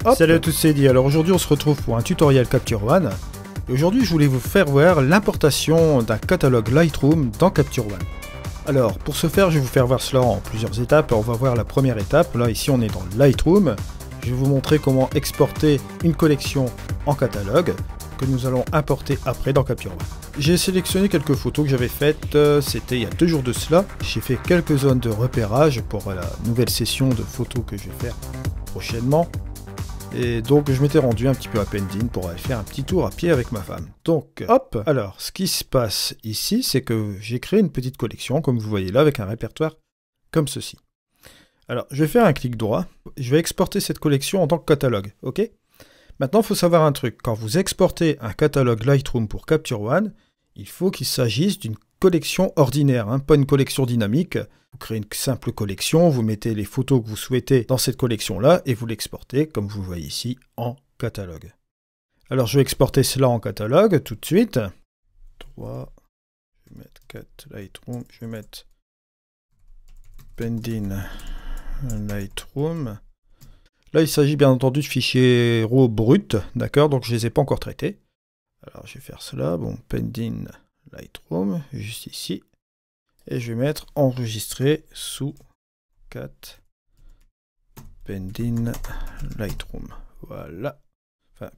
Hop. Salut à tous, c'est Eddie. Alors aujourd'hui on se retrouve pour un tutoriel Capture One. Et aujourd'hui je voulais vous faire voir l'importation d'un catalogue Lightroom dans Capture One. Alors pour ce faire je vais vous faire voir cela en plusieurs étapes. On va voir la première étape. Là ici on est dans Lightroom. Je vais vous montrer comment exporter une collection en catalogue que nous allons importer après dans Capture One. J'ai sélectionné quelques photos que j'avais faites, c'était il y a 2 jours de cela. J'ai fait quelques zones de repérage pour la nouvelle session de photos que je vais faire prochainement. Et donc je m'étais rendu un petit peu à Pendine pour aller faire un petit tour à pied avec ma femme. Donc hop, alors ce qui se passe ici, c'est que j'ai créé une petite collection, comme vous voyez là, avec un répertoire comme ceci. Alors je vais faire un clic droit, je vais exporter cette collection en tant que catalogue, ok? Maintenant il faut savoir un truc, quand vous exportez un catalogue Lightroom pour Capture One, il faut qu'il s'agisse d'une collection ordinaire, hein, pas une collection dynamique. Vous créez une simple collection, vous mettez les photos que vous souhaitez dans cette collection-là et vous l'exportez, comme vous voyez ici, en catalogue. Alors je vais exporter cela en catalogue tout de suite. 3, je vais mettre 4 Lightroom, je vais mettre Pendine Lightroom. Là il s'agit bien entendu de fichiers RAW bruts, d'accord, donc je ne les ai pas encore traités. Alors je vais faire cela, bon, Pendine Lightroom, juste ici. Et je vais mettre enregistrer sous 4 Pendine Lightroom. Voilà. Enfin,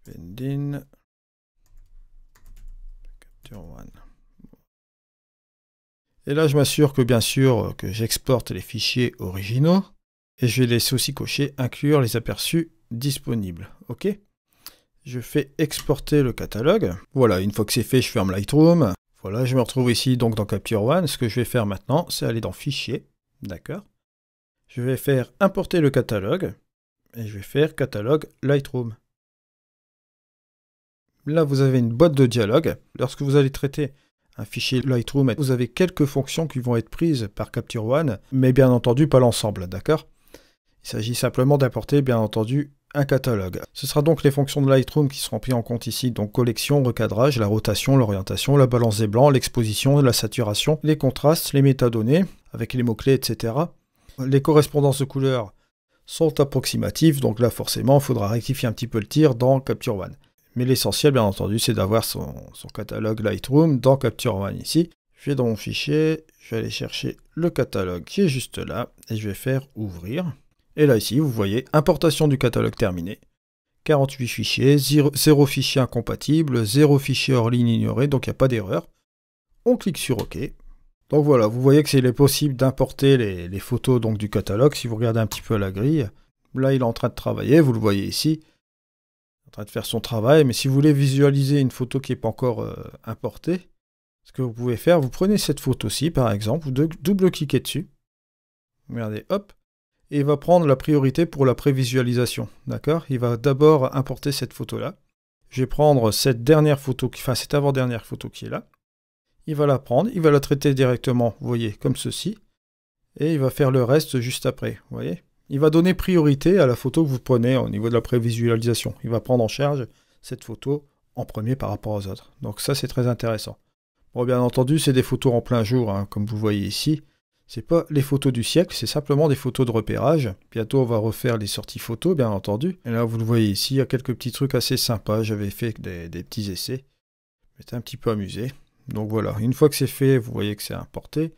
Pendine Capture One. Et là, je m'assure que bien sûr que j'exporte les fichiers originaux. Et je vais laisser aussi cocher inclure les aperçus disponibles. OK? Je fais exporter le catalogue. Voilà, une fois que c'est fait, je ferme Lightroom. Voilà, je me retrouve ici donc dans Capture One. Ce que je vais faire maintenant, c'est aller dans Fichier. D'accord. Je vais faire importer le catalogue. Et je vais faire catalogue Lightroom. Là, vous avez une boîte de dialogue. Lorsque vous allez traiter un fichier Lightroom, vous avez quelques fonctions qui vont être prises par Capture One, mais bien entendu pas l'ensemble, d'accord? Il s'agit simplement d'importer, bien entendu, un catalogue. Ce sera donc les fonctions de Lightroom qui seront prises en compte ici, donc collection, recadrage, la rotation, l'orientation, la balance des blancs, l'exposition, la saturation, les contrastes, les métadonnées, avec les mots-clés, etc. Les correspondances de couleurs sont approximatives, donc là forcément il faudra rectifier un petit peu le tir dans Capture One. Mais l'essentiel bien entendu c'est d'avoir son catalogue Lightroom dans Capture One ici. Je vais dans mon fichier, je vais aller chercher le catalogue qui est juste là, et je vais faire ouvrir. Et là ici, vous voyez, importation du catalogue terminée. 48 fichiers, 0 fichier incompatible, 0 fichier hors ligne ignoré, donc il n'y a pas d'erreur. On clique sur OK. Donc voilà, vous voyez que c'est possible d'importer les photos donc, du catalogue. Si vous regardez un petit peu à la grille, là il est en train de travailler, vous le voyez ici. Il est en train de faire son travail, mais si vous voulez visualiser une photo qui n'est pas encore importée, ce que vous pouvez faire, vous prenez cette photo-ci par exemple, vous double-cliquez dessus. Regardez, hop. Et il va prendre la priorité pour la prévisualisation, d'accord? Il va d'abord importer cette photo-là. Je vais prendre cette dernière photo, enfin cette avant-dernière photo qui est là. Il va la prendre, il va la traiter directement, vous voyez, comme ceci. Et il va faire le reste juste après, vous voyez? Il va donner priorité à la photo que vous prenez au niveau de la prévisualisation. Il va prendre en charge cette photo en premier par rapport aux autres. Donc ça, c'est très intéressant. Bon, bien entendu, c'est des photos en plein jour, hein, comme vous voyez ici. C'est pas les photos du siècle, c'est simplement des photos de repérage. Bientôt, on va refaire les sorties photos, bien entendu. Et là, vous le voyez ici, il y a quelques petits trucs assez sympas. J'avais fait des petits essais. J'étais un petit peu amusé. Donc voilà, une fois que c'est fait, vous voyez que c'est importé.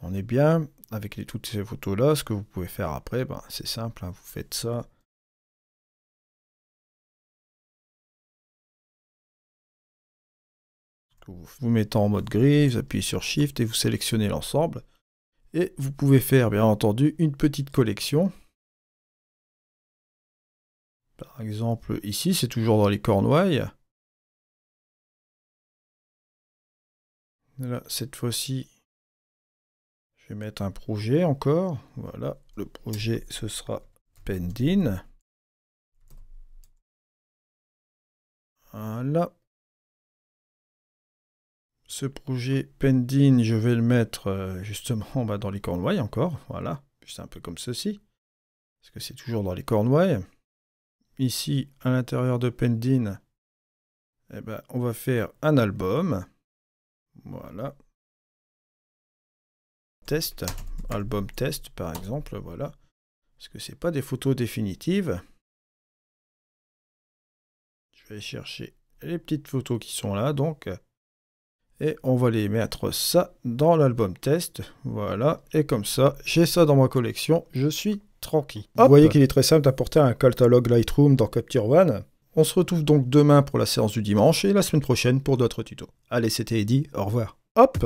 On est bien avec toutes ces photos-là. Ce que vous pouvez faire après, ben, c'est simple, hein, vous faites ça. Vous mettez en mode gris, vous appuyez sur Shift et vous sélectionnez l'ensemble. Et vous pouvez faire, bien entendu, une petite collection. Par exemple, ici, c'est toujours dans les cornouailles. Là, cette fois-ci, je vais mettre un projet encore. Voilà, le projet, ce sera Pendine. Voilà. Ce projet Pendine, je vais le mettre justement dans les cornouailles encore. Voilà, juste un peu comme ceci. Parce que c'est toujours dans les cornouailles. Ici, à l'intérieur de Pendine, eh ben, on va faire un album. Voilà. Test, album test par exemple, voilà. Parce que c'est pas des photos définitives. Je vais aller chercher les petites photos qui sont là, donc. Et on va les mettre ça dans l'album test. Voilà. Et comme ça, j'ai ça dans ma collection. Je suis tranquille. Hop. Vous voyez qu'il est très simple d'apporter un catalogue Lightroom dans Capture One. On se retrouve donc demain pour la séance du dimanche et la semaine prochaine pour d'autres tutos. Allez, c'était Eddy. Au revoir. Hop.